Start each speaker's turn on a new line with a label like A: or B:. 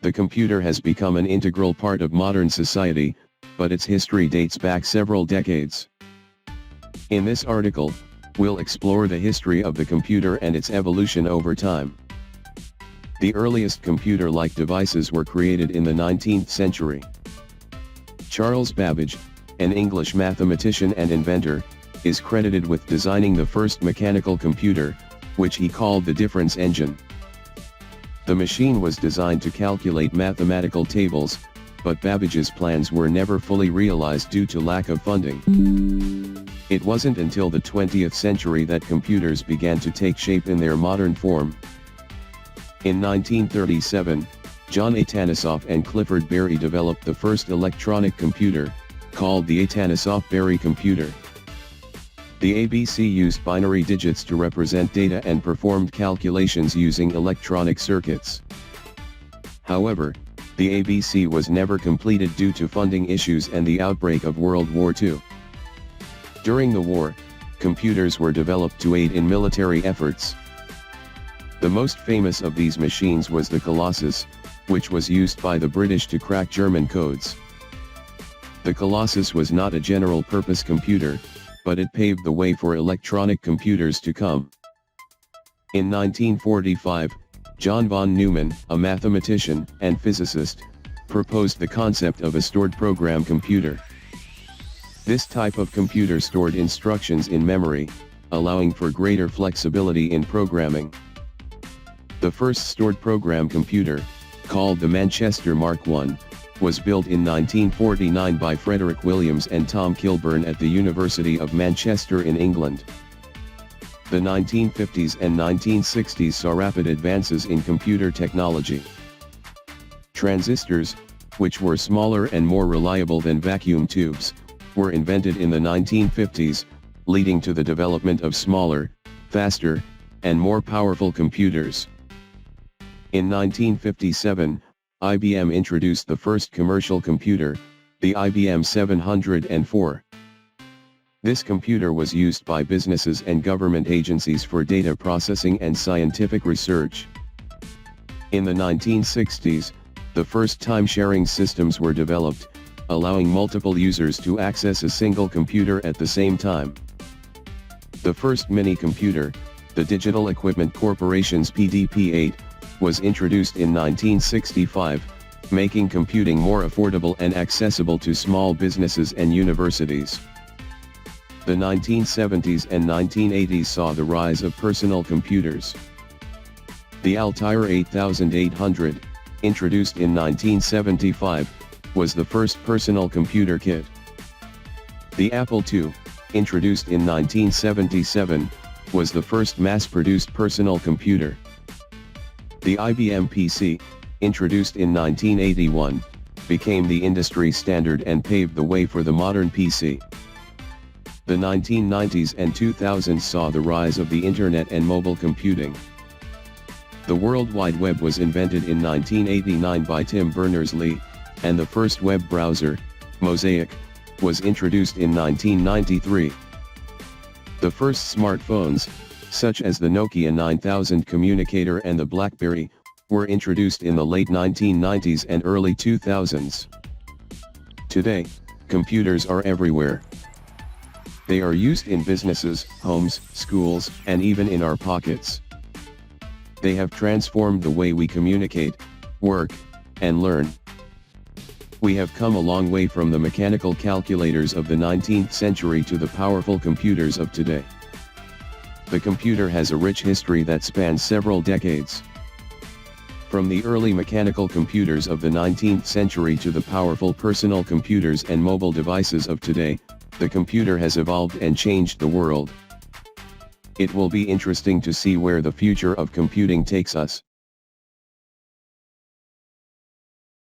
A: The computer has become an integral part of modern society, but its history dates back several decades. In this article, we'll explore the history of the computer and its evolution over time. The earliest computer-like devices were created in the 19th century. Charles Babbage, an English mathematician and inventor, is credited with designing the first mechanical computer, which he called the difference engine. The machine was designed to calculate mathematical tables, but Babbage's plans were never fully realized due to lack of funding. It wasn't until the 20th century that computers began to take shape in their modern form. In 1937, John Atanasoff and Clifford Berry developed the first electronic computer, called the Atanasoff-Berry computer. The ABC used binary digits to represent data and performed calculations using electronic circuits. However, the ABC was never completed due to funding issues and the outbreak of World War II. During the war, computers were developed to aid in military efforts. The most famous of these machines was the Colossus, which was used by the British to crack German codes. The Colossus was not a general-purpose computer, but it paved the way for electronic computers to come. In 1945, John von Neumann, a mathematician and physicist, proposed the concept of a stored program computer. This type of computer stored instructions in memory, allowing for greater flexibility in programming. The first stored program computer, called the Manchester Mark I, was built in 1949 by Frederick Williams and Tom Kilburn at the University of Manchester in England. The 1950s and 1960s saw rapid advances in computer technology. Transistors, which were smaller and more reliable than vacuum tubes, were invented in the 1950s, leading to the development of smaller, faster, and more powerful computers. In 1957, IBM introduced the first commercial computer, the IBM 704. This computer was used by businesses and government agencies for data processing and scientific research. In the 1960s, the first time-sharing systems were developed, allowing multiple users to access a single computer at the same time. The first mini-computer, the Digital Equipment Corporation's PDP-8, was introduced in 1965, making computing more affordable and accessible to small businesses and universities. The 1970s and 1980s saw the rise of personal computers. The Altair 8800, introduced in 1975, was the first personal computer kit. The Apple II, introduced in 1977, was the first mass-produced personal computer. The IBM PC, introduced in 1981, became the industry standard and paved the way for the modern PC. The 1990s and 2000s saw the rise of the Internet and mobile computing. The World Wide Web was invented in 1989 by Tim Berners-Lee, and the first web browser, Mosaic, was introduced in 1993. The first smartphones, such as the Nokia 9000 communicator and the BlackBerry, were introduced in the late 1990s and early 2000s. Today, computers are everywhere. They are used in businesses, homes, schools, and even in our pockets. They have transformed the way we communicate, work, and learn. We have come a long way from the mechanical calculators of the 19th century to the powerful computers of today. The computer has a rich history that spans several decades. From the early mechanical computers of the 19th century to the powerful personal computers and mobile devices of today, the computer has evolved and changed the world. It will be interesting to see where the future of computing takes us.